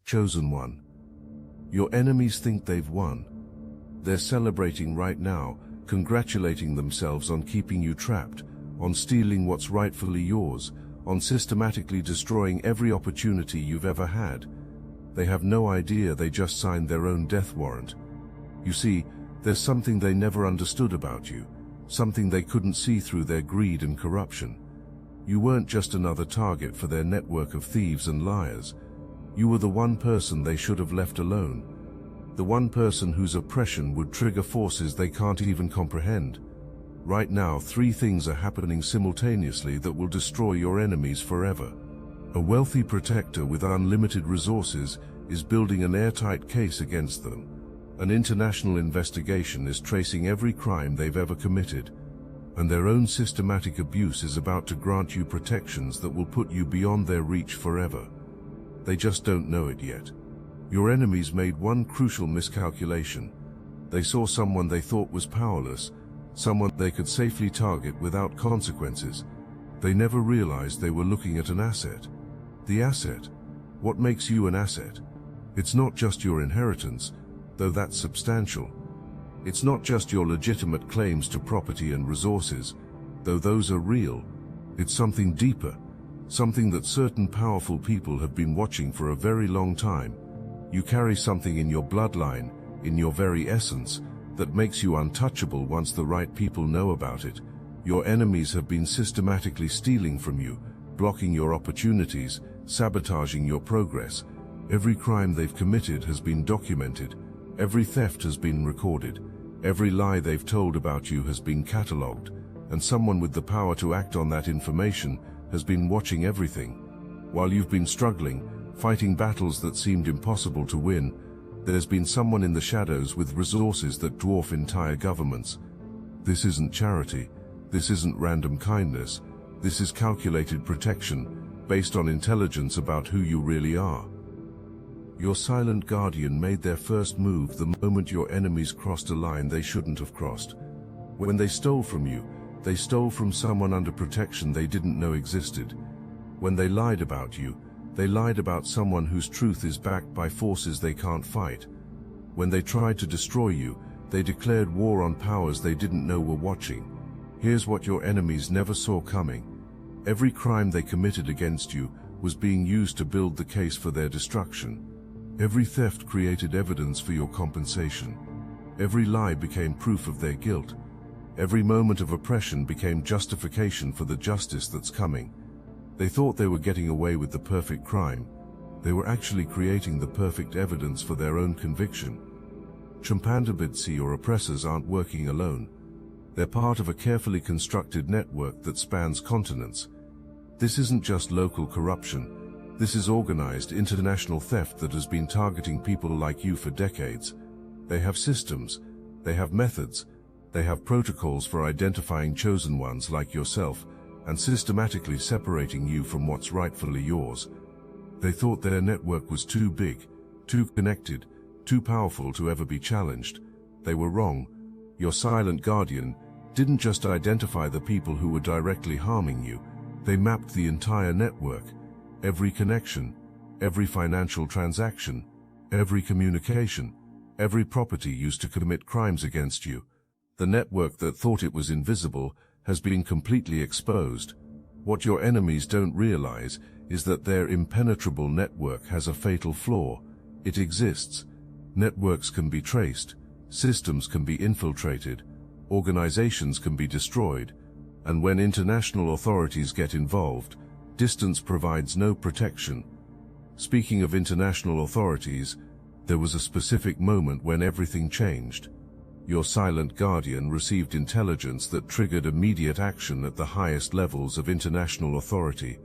chosen one. Your enemies think they've won. They're celebrating right now, congratulating themselves on keeping you trapped, on stealing what's rightfully yours, on systematically destroying every opportunity you've ever had. They have no idea they just signed their own death warrant. You see, there's something they never understood about you, something they couldn't see through their greed and corruption. You weren't just another target for their network of thieves and liars. You were the one person they should have left alone. The one person whose oppression would trigger forces they can't even comprehend. Right now, three things are happening simultaneously that will destroy your enemies forever. A wealthy protector with unlimited resources is building an airtight case against them. An international investigation is tracing every crime they've ever committed. And their own systematic abuse is about to grant you protections that will put you beyond their reach forever. They just don't know it yet. Your enemies made one crucial miscalculation. They saw someone they thought was powerless, someone they could safely target without consequences. They never realized they were looking at an asset. The asset. What makes you an asset? It's not just your inheritance, though that's substantial. It's not just your legitimate claims to property and resources, though those are real. It's something deeper, something that certain powerful people have been watching for a very long time. You carry something in your bloodline, in your very essence, that makes you untouchable once the right people know about it. Your enemies have been systematically stealing from you, blocking your opportunities, sabotaging your progress. Every crime they've committed has been documented. Every theft has been recorded. Every lie they've told about you has been catalogued. And someone with the power to act on that information has been watching everything. While you've been struggling, fighting battles that seemed impossible to win, there's been someone in the shadows with resources that dwarf entire governments. This isn't charity. This isn't random kindness. This is calculated protection, based on intelligence about who you really are. Your silent guardian made their first move the moment your enemies crossed a line they shouldn't have crossed. When they stole from you, they stole from someone under protection they didn't know existed. When they lied about you, they lied about someone whose truth is backed by forces they can't fight. When they tried to destroy you, they declared war on powers they didn't know were watching. Here's what your enemies never saw coming. Every crime they committed against you was being used to build the case for their destruction. Every theft created evidence for your compensation. Every lie became proof of their guilt. Every moment of oppression became justification for the justice that's coming. They thought they were getting away with the perfect crime. They were actually creating the perfect evidence for their own conviction. Champandabidsi, your oppressors aren't working alone. They're part of a carefully constructed network that spans continents. This isn't just local corruption. This is organized international theft that has been targeting people like you for decades. They have systems, they have methods, they have protocols for identifying chosen ones like yourself and systematically separating you from what's rightfully yours. They thought their network was too big, too connected, too powerful to ever be challenged. They were wrong. Your silent guardian didn't just identify the people who were directly harming you. They mapped the entire network, every connection, every financial transaction, every communication, every property used to commit crimes against you. The network that thought it was invisible has been completely exposed. What your enemies don't realize is that their impenetrable network has a fatal flaw. It exists. Networks can be traced, systems can be infiltrated, organizations can be destroyed, and when international authorities get involved, distance provides no protection. Speaking of international authorities, there was a specific moment when everything changed. Your silent guardian received intelligence that triggered immediate action at the highest levels of international authority.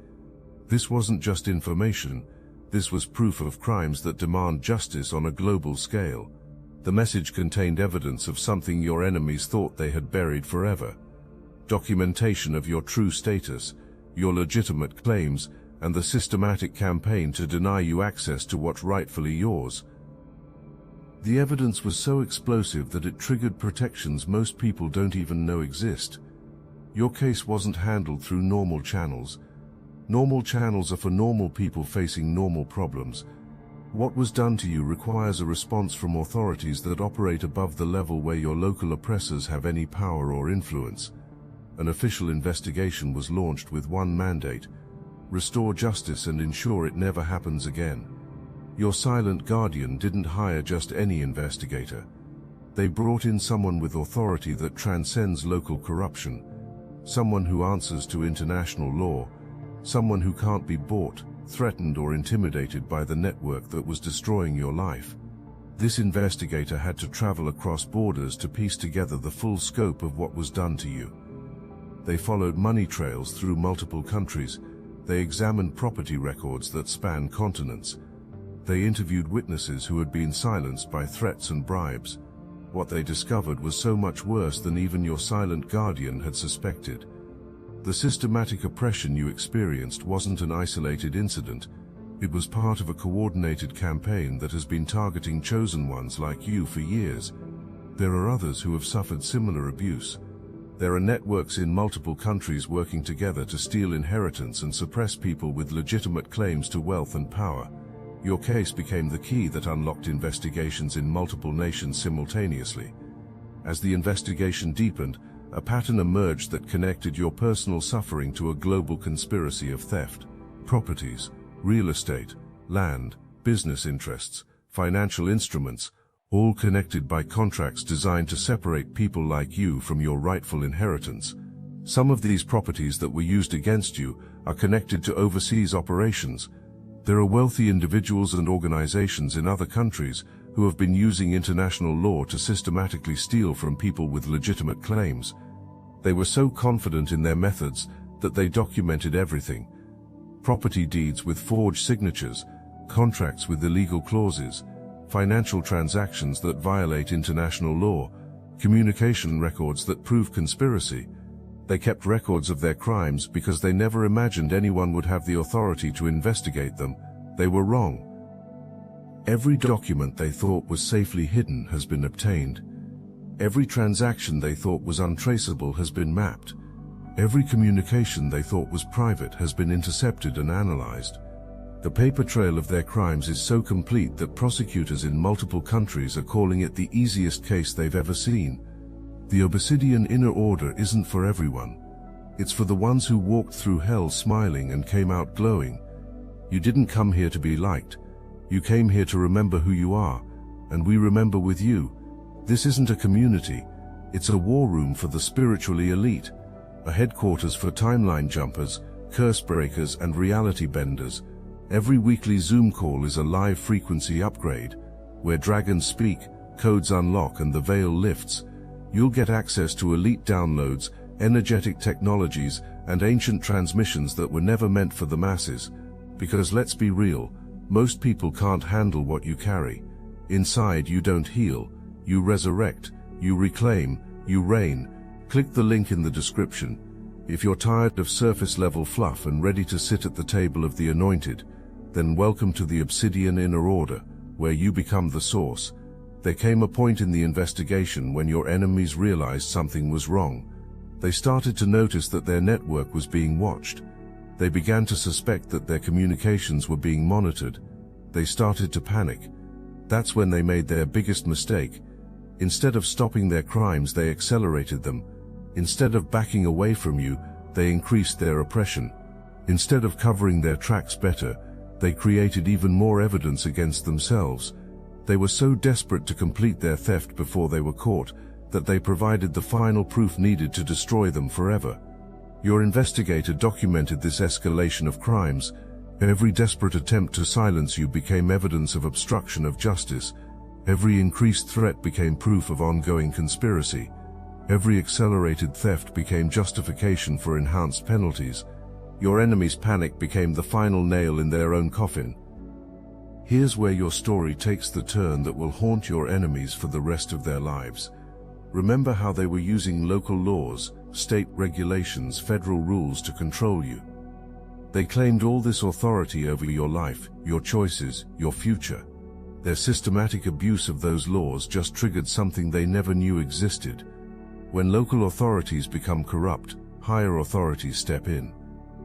This wasn't just information, this was proof of crimes that demand justice on a global scale. The message contained evidence of something your enemies thought they had buried forever. Documentation of your true status, your legitimate claims, and the systematic campaign to deny you access to what's rightfully yours. The evidence was so explosive that it triggered protections most people don't even know exist. Your case wasn't handled through normal channels. Normal channels are for normal people facing normal problems. What was done to you requires a response from authorities that operate above the level where your local oppressors have any power or influence. An official investigation was launched with one mandate: restore justice and ensure it never happens again. Your silent guardian didn't hire just any investigator. They brought in someone with authority that transcends local corruption, someone who answers to international law, someone who can't be bought, threatened or intimidated by the network that was destroying your life. This investigator had to travel across borders to piece together the full scope of what was done to you. They followed money trails through multiple countries. They examined property records that span continents. They interviewed witnesses who had been silenced by threats and bribes. What they discovered was so much worse than even your silent guardian had suspected. The systematic oppression you experienced wasn't an isolated incident. It was part of a coordinated campaign that has been targeting chosen ones like you for years. There are others who have suffered similar abuse. There are networks in multiple countries working together to steal inheritance and suppress people with legitimate claims to wealth and power. Your case became the key that unlocked investigations in multiple nations simultaneously. As the investigation deepened, a pattern emerged that connected your personal suffering to a global conspiracy of theft. Properties, real estate, land, business interests, financial instruments, all connected by contracts designed to separate people like you from your rightful inheritance. Some of these properties that were used against you are connected to overseas operations. There are wealthy individuals and organizations in other countries who have been using international law to systematically steal from people with legitimate claims. They were so confident in their methods that they documented everything: property deeds with forged signatures, contracts with illegal clauses, financial transactions that violate international law, communication records that prove conspiracy. They kept records of their crimes because they never imagined anyone would have the authority to investigate them. They were wrong. Every document they thought was safely hidden has been obtained. Every transaction they thought was untraceable has been mapped. Every communication they thought was private has been intercepted and analyzed. The paper trail of their crimes is so complete that prosecutors in multiple countries are calling it the easiest case they've ever seen. The Obsidian Inner Order isn't for everyone. It's for the ones who walked through hell smiling and came out glowing. You didn't come here to be liked. You came here to remember who you are, and we remember with you. This isn't a community. It's a war room for the spiritually elite, a headquarters for timeline jumpers, curse breakers, and reality benders. Every weekly Zoom call is a live frequency upgrade, where dragons speak, codes unlock, and the veil lifts. You'll get access to elite downloads, energetic technologies, and ancient transmissions that were never meant for the masses. Because let's be real, most people can't handle what you carry. Inside, you don't heal, you resurrect, you reclaim, you reign. Click the link in the description. If you're tired of surface-level fluff and ready to sit at the table of the anointed, then welcome to the Obsidian Inner Order, where you become the source. There came a point in the investigation when your enemies realized something was wrong. They started to notice that their network was being watched. They began to suspect that their communications were being monitored. They started to panic. That's when they made their biggest mistake. Instead of stopping their crimes, they accelerated them. Instead of backing away from you, they increased their oppression. Instead of covering their tracks better, they created even more evidence against themselves. They were so desperate to complete their theft before they were caught that they provided the final proof needed to destroy them forever. Your investigator documented this escalation of crimes. Every desperate attempt to silence you became evidence of obstruction of justice. Every increased threat became proof of ongoing conspiracy. Every accelerated theft became justification for enhanced penalties. Your enemy's panic became the final nail in their own coffin. Here's where your story takes the turn that will haunt your enemies for the rest of their lives. Remember how they were using local laws, state regulations, federal rules to control you. They claimed all this authority over your life, your choices, your future. Their systematic abuse of those laws just triggered something they never knew existed. When local authorities become corrupt, higher authorities step in.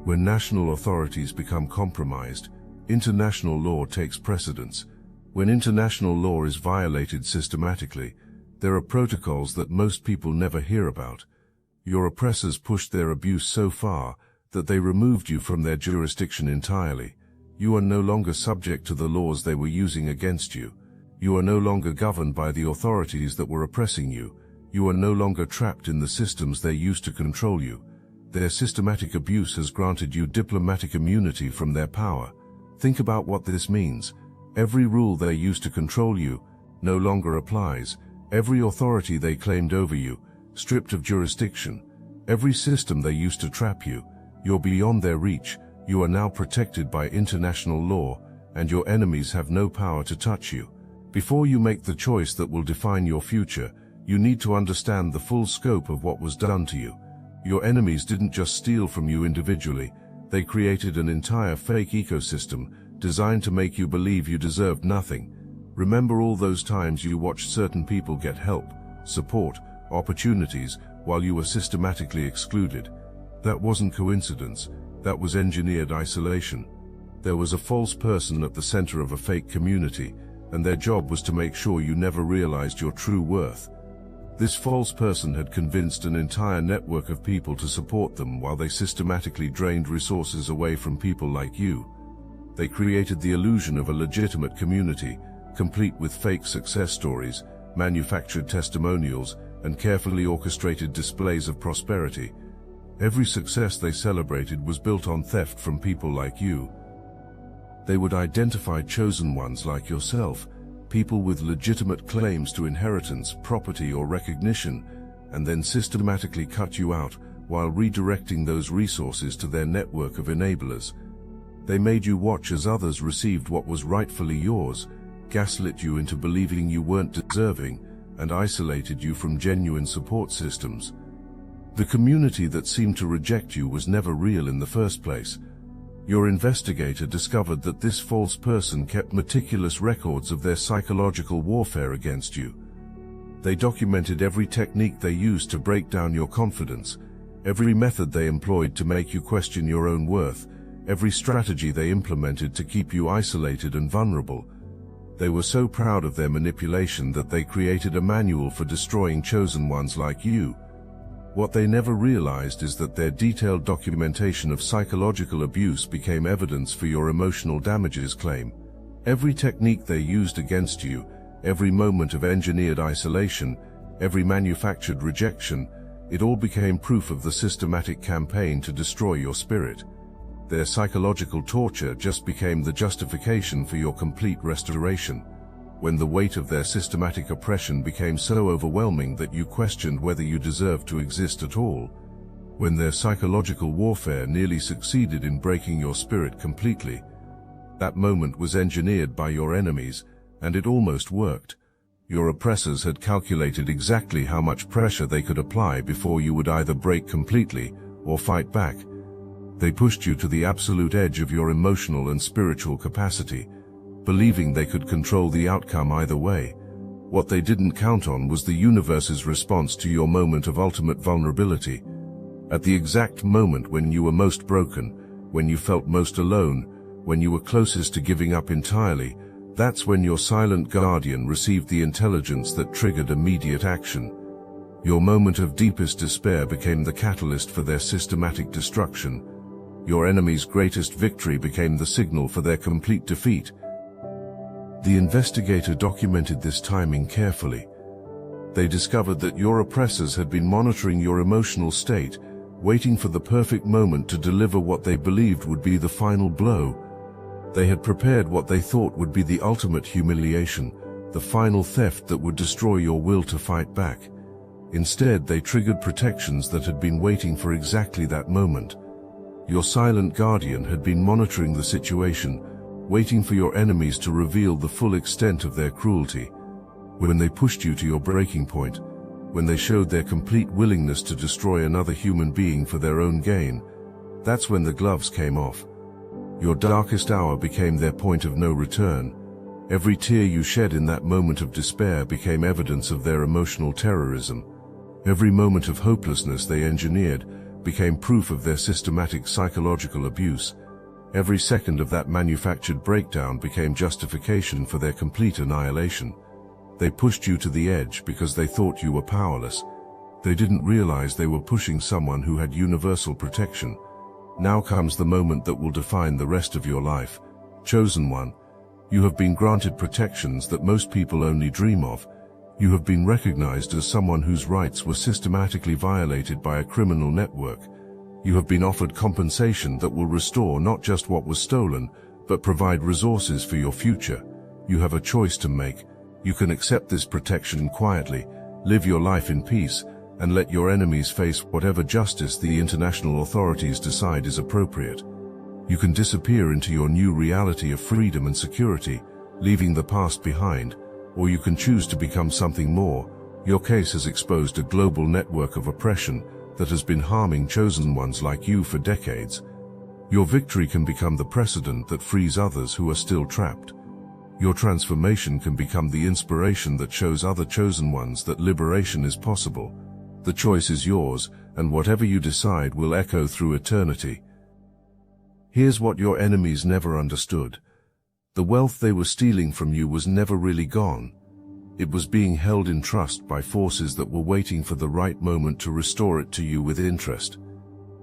When national authorities become compromised, international law takes precedence. When international law is violated systematically, there are protocols that most people never hear about. Your oppressors pushed their abuse so far that they removed you from their jurisdiction entirely. You are no longer subject to the laws they were using against you. You are no longer governed by the authorities that were oppressing you. You are no longer trapped in the systems they used to control you. Their systematic abuse has granted you diplomatic immunity from their power. Think about what this means. Every rule they used to control you no longer applies. Every authority they claimed over you, stripped of jurisdiction. Every system they used to trap you, you're beyond their reach. You are now protected by international law, and your enemies have no power to touch you. Before you make the choice that will define your future, you need to understand the full scope of what was done to you. Your enemies didn't just steal from you individually, they created an entire fake ecosystem designed to make you believe you deserved nothing. Remember all those times you watched certain people get help, support, opportunities, while you were systematically excluded. That wasn't coincidence, that was engineered isolation. There was a false person at the center of a fake community, and their job was to make sure you never realized your true worth. This false person had convinced an entire network of people to support them while they systematically drained resources away from people like you. They created the illusion of a legitimate community, complete with fake success stories, manufactured testimonials, and carefully orchestrated displays of prosperity. Every success they celebrated was built on theft from people like you. They would identify chosen ones like yourself, people with legitimate claims to inheritance, property, or recognition, and then systematically cut you out while redirecting those resources to their network of enablers. They made you watch as others received what was rightfully yours, gaslit you into believing you weren't deserving, and isolated you from genuine support systems. The community that seemed to reject you was never real in the first place. Your investigator discovered that this false person kept meticulous records of their psychological warfare against you. They documented every technique they used to break down your confidence, every method they employed to make you question your own worth, every strategy they implemented to keep you isolated and vulnerable. They were so proud of their manipulation that they created a manual for destroying chosen ones like you. What they never realized is that their detailed documentation of psychological abuse became evidence for your emotional damages claim. Every technique they used against you, every moment of engineered isolation, every manufactured rejection, it all became proof of the systematic campaign to destroy your spirit. Their psychological torture just became the justification for your complete restoration. When the weight of their systematic oppression became so overwhelming that you questioned whether you deserved to exist at all. When their psychological warfare nearly succeeded in breaking your spirit completely. That moment was engineered by your enemies, and it almost worked. Your oppressors had calculated exactly how much pressure they could apply before you would either break completely or fight back. They pushed you to the absolute edge of your emotional and spiritual capacity, believing they could control the outcome either way. What they didn't count on was the universe's response to your moment of ultimate vulnerability. At the exact moment when you were most broken, when you felt most alone, when you were closest to giving up entirely, that's when your silent guardian received the intelligence that triggered immediate action. Your moment of deepest despair became the catalyst for their systematic destruction. Your enemy's greatest victory became the signal for their complete defeat. The investigator documented this timing carefully. They discovered that your oppressors had been monitoring your emotional state, waiting for the perfect moment to deliver what they believed would be the final blow. They had prepared what they thought would be the ultimate humiliation, the final theft that would destroy your will to fight back. Instead, they triggered protections that had been waiting for exactly that moment. Your silent guardian had been monitoring the situation, waiting for your enemies to reveal the full extent of their cruelty. When they pushed you to your breaking point, when they showed their complete willingness to destroy another human being for their own gain, that's when the gloves came off. Your darkest hour became their point of no return. Every tear you shed in that moment of despair became evidence of their emotional terrorism. Every moment of hopelessness they engineered became proof of their systematic psychological abuse. Every second of that manufactured breakdown became justification for their complete annihilation. They pushed you to the edge because they thought you were powerless. They didn't realize they were pushing someone who had universal protection. Now comes the moment that will define the rest of your life. Chosen one, you have been granted protections that most people only dream of. You have been recognized as someone whose rights were systematically violated by a criminal network. You have been offered compensation that will restore not just what was stolen, but provide resources for your future. You have a choice to make. You can accept this protection quietly, live your life in peace, and let your enemies face whatever justice the international authorities decide is appropriate. You can disappear into your new reality of freedom and security, leaving the past behind, or you can choose to become something more. Your case has exposed a global network of oppression that has been harming chosen ones like you for decades. Your victory can become the precedent that frees others who are still trapped. Your transformation can become the inspiration that shows other chosen ones that liberation is possible. The choice is yours, and whatever you decide will echo through eternity. Here's what your enemies never understood. The wealth they were stealing from you was never really gone. It was being held in trust by forces that were waiting for the right moment to restore it to you with interest.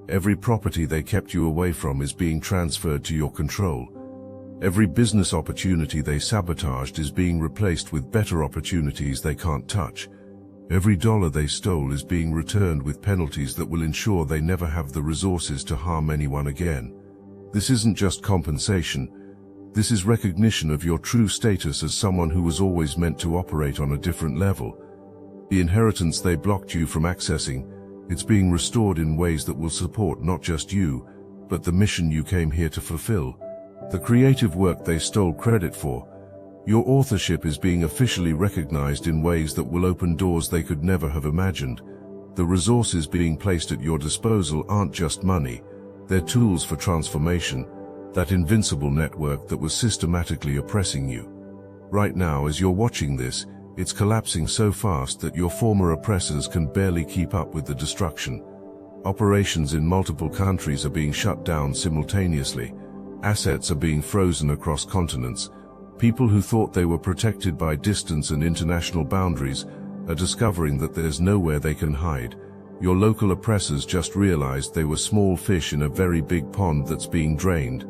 Every property they kept you away from is being transferred to your control. Every business opportunity they sabotaged is being replaced with better opportunities they can't touch. Every dollar they stole is being returned with penalties that will ensure they never have the resources to harm anyone again. This isn't just compensation. This is recognition of your true status as someone who was always meant to operate on a different level. The inheritance they blocked you from accessing, it's being restored in ways that will support not just you, but the mission you came here to fulfill. The creative work they stole credit for, your authorship is being officially recognized in ways that will open doors they could never have imagined. The resources being placed at your disposal aren't just money, they're tools for transformation, that invincible network that was systematically oppressing you. Right now, as you're watching this, it's collapsing so fast that your former oppressors can barely keep up with the destruction. Operations in multiple countries are being shut down simultaneously. Assets are being frozen across continents. People who thought they were protected by distance and international boundaries are discovering that there's nowhere they can hide. Your local oppressors just realized they were small fish in a very big pond that's being drained.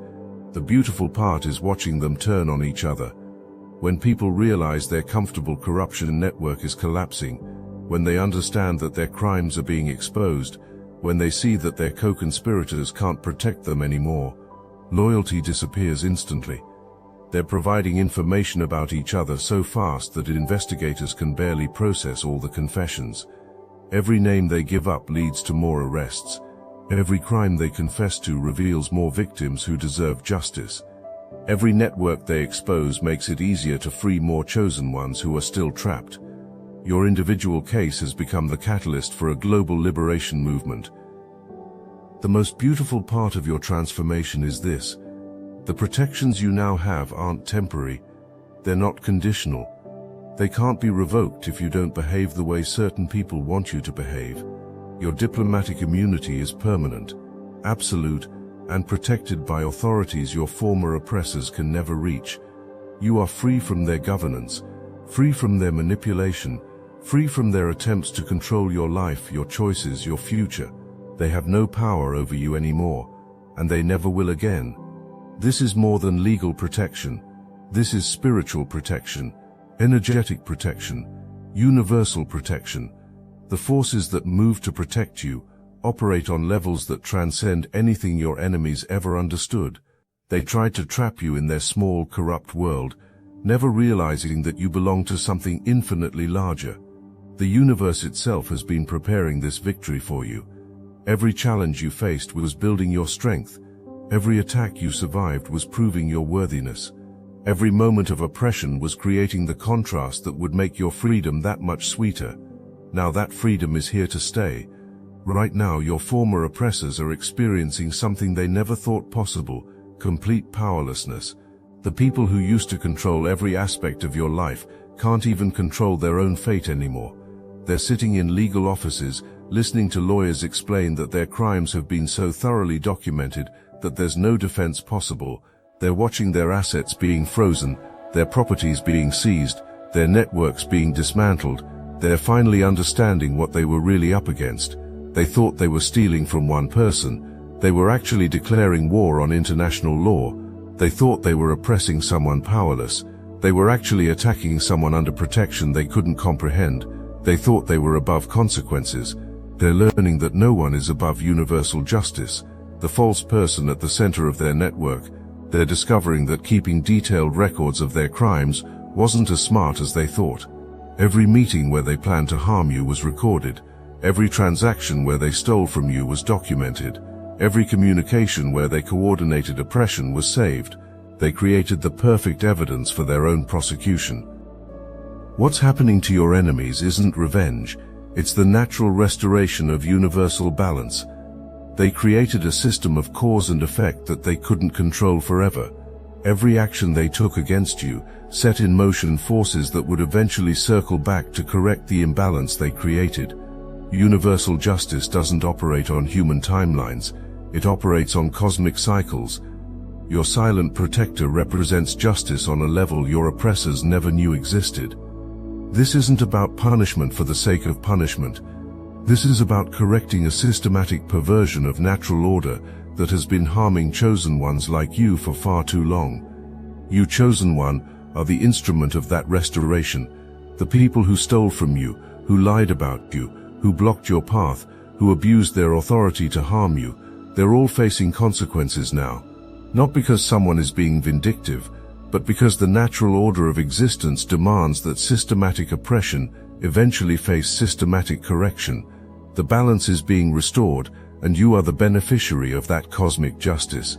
The beautiful part is watching them turn on each other. When people realize their comfortable corruption network is collapsing, when they understand that their crimes are being exposed, when they see that their co-conspirators can't protect them anymore, loyalty disappears instantly. They're providing information about each other so fast that investigators can barely process all the confessions. Every name they give up leads to more arrests. Every crime they confess to reveals more victims who deserve justice. Every network they expose makes it easier to free more chosen ones who are still trapped. Your individual case has become the catalyst for a global liberation movement. The most beautiful part of your transformation is this. The protections you now have aren't temporary. They're not conditional. They can't be revoked if you don't behave the way certain people want you to behave. Your diplomatic immunity is permanent, absolute, and protected by authorities your former oppressors can never reach. You are free from their governance, free from their manipulation, free from their attempts to control your life, your choices, your future. They have no power over you anymore, and they never will again. This is more than legal protection. This is spiritual protection, energetic protection, universal protection. The forces that move to protect you operate on levels that transcend anything your enemies ever understood. They tried to trap you in their small, corrupt world, never realizing that you belong to something infinitely larger. The universe itself has been preparing this victory for you. Every challenge you faced was building your strength. Every attack you survived was proving your worthiness. Every moment of oppression was creating the contrast that would make your freedom that much sweeter. Now that freedom is here to stay. Right now your former oppressors are experiencing something they never thought possible, complete powerlessness. The people who used to control every aspect of your life can't even control their own fate anymore. They're sitting in legal offices, listening to lawyers explain that their crimes have been so thoroughly documented that there's no defense possible. They're watching their assets being frozen, their properties being seized, their networks being dismantled. They're finally understanding what they were really up against. They thought they were stealing from one person. They were actually declaring war on international law. They thought they were oppressing someone powerless. They were actually attacking someone under protection they couldn't comprehend. They thought they were above consequences. They're learning that no one is above universal justice, the false person at the center of their network. They're discovering that keeping detailed records of their crimes wasn't as smart as they thought. Every meeting where they planned to harm you was recorded. Every transaction where they stole from you was documented. Every communication where they coordinated oppression was saved. They created the perfect evidence for their own prosecution. What's happening to your enemies isn't revenge. It's the natural restoration of universal balance. They created a system of cause and effect that they couldn't control forever. Every action they took against you set in motion forces that would eventually circle back to correct the imbalance they created. Universal justice doesn't operate on human timelines. It operates on cosmic cycles. Your silent protector represents justice on a level your oppressors never knew existed. This isn't about punishment for the sake of punishment. This is about correcting a systematic perversion of natural order that has been harming chosen ones like you for far too long. You, chosen one, are the instrument of that restoration. The people who stole from you, who lied about you, who blocked your path, who abused their authority to harm you, they're all facing consequences now. Not because someone is being vindictive, but because the natural order of existence demands that systematic oppression eventually face systematic correction. The balance is being restored, and you are the beneficiary of that cosmic justice.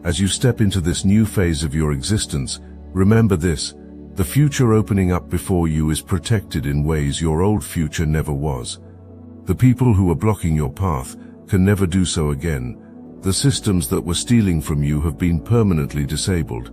As you step into this new phase of your existence, remember this: the future opening up before you is protected in ways your old future never was. The people who are blocking your path can never do so again. The systems that were stealing from you have been permanently disabled.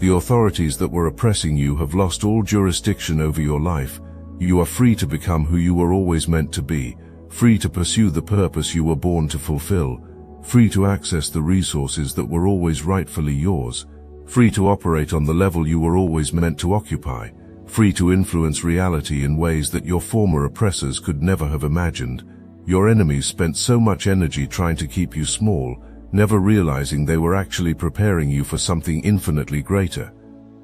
The authorities that were oppressing you have lost all jurisdiction over your life. You are free to become who you were always meant to be, free to pursue the purpose you were born to fulfill, free to access the resources that were always rightfully yours, free to operate on the level you were always meant to occupy, free to influence reality in ways that your former oppressors could never have imagined. Your enemies spent so much energy trying to keep you small, never realizing they were actually preparing you for something infinitely greater.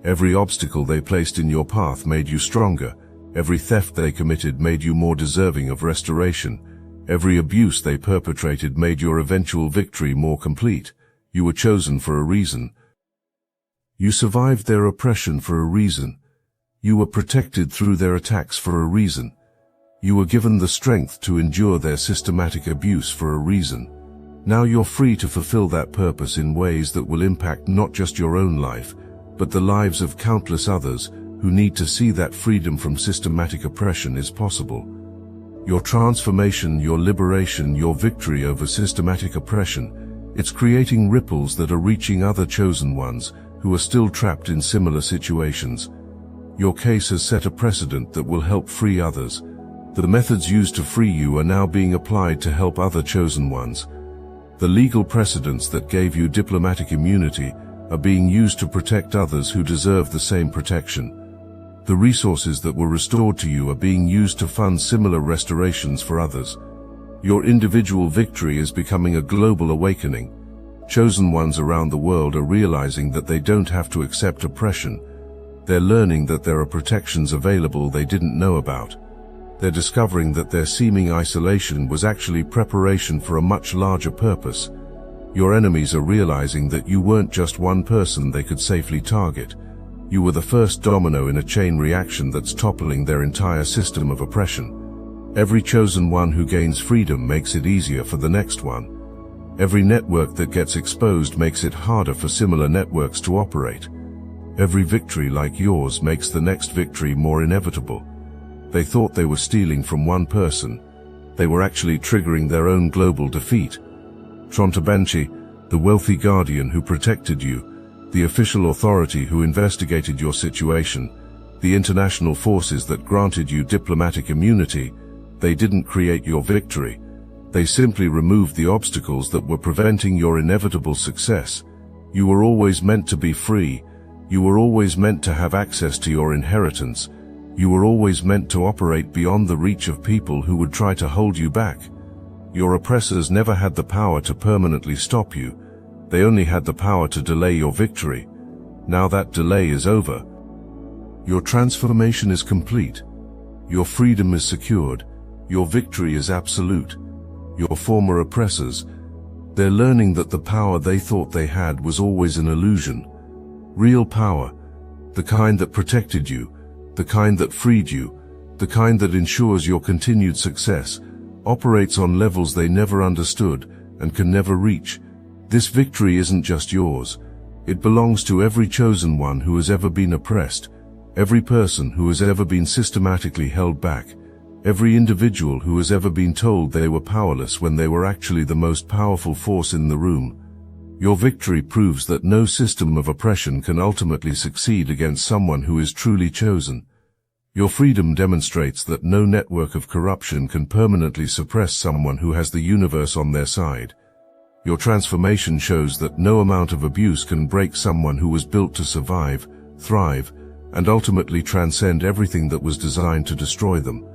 Every obstacle they placed in your path made you stronger. Every theft they committed made you more deserving of restoration. Every abuse they perpetrated made your eventual victory more complete. You were chosen for a reason. You survived their oppression for a reason. You were protected through their attacks for a reason. You were given the strength to endure their systematic abuse for a reason. Now you're free to fulfill that purpose in ways that will impact not just your own life, but the lives of countless others who need to see that freedom from systematic oppression is possible. Your transformation, your liberation, your victory over systematic oppression, it's creating ripples that are reaching other chosen ones who are still trapped in similar situations. Your case has set a precedent that will help free others. The methods used to free you are now being applied to help other chosen ones. The legal precedents that gave you diplomatic immunity are being used to protect others who deserve the same protection. The resources that were restored to you are being used to fund similar restorations for others. Your individual victory is becoming a global awakening. Chosen ones around the world are realizing that they don't have to accept oppression. They're learning that there are protections available they didn't know about. They're discovering that their seeming isolation was actually preparation for a much larger purpose. Your enemies are realizing that you weren't just one person they could safely target. You were the first domino in a chain reaction that's toppling their entire system of oppression. Every chosen one who gains freedom makes it easier for the next one. Every network that gets exposed makes it harder for similar networks to operate. Every victory like yours makes the next victory more inevitable. They thought they were stealing from one person. They were actually triggering their own global defeat. Trontabanchi, the wealthy guardian who protected you, the official authority who investigated your situation, the international forces that granted you diplomatic immunity, they didn't create your victory. They simply removed the obstacles that were preventing your inevitable success. You were always meant to be free. You were always meant to have access to your inheritance. You were always meant to operate beyond the reach of people who would try to hold you back. Your oppressors never had the power to permanently stop you. They only had the power to delay your victory. Now that delay is over. Your transformation is complete. Your freedom is secured. Your victory is absolute. Your former oppressors, they're learning that the power they thought they had was always an illusion. Real power, the kind that protected you, the kind that freed you, the kind that ensures your continued success, operates on levels they never understood and can never reach. This victory isn't just yours. It belongs to every chosen one who has ever been oppressed, every person who has ever been systematically held back, every individual who has ever been told they were powerless when they were actually the most powerful force in the room. Your victory proves that no system of oppression can ultimately succeed against someone who is truly chosen. Your freedom demonstrates that no network of corruption can permanently suppress someone who has the universe on their side. Your transformation shows that no amount of abuse can break someone who was built to survive, thrive, and ultimately transcend everything that was designed to destroy them.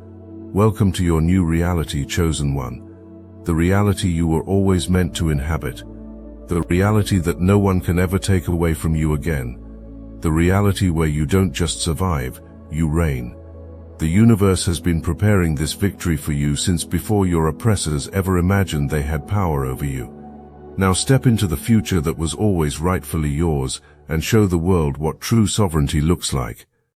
Welcome to your new reality, chosen one. The reality you were always meant to inhabit. The reality that no one can ever take away from you again. The reality where you don't just survive, you reign. The universe has been preparing this victory for you since before your oppressors ever imagined they had power over you. Now step into the future that was always rightfully yours and show the world what true sovereignty looks like.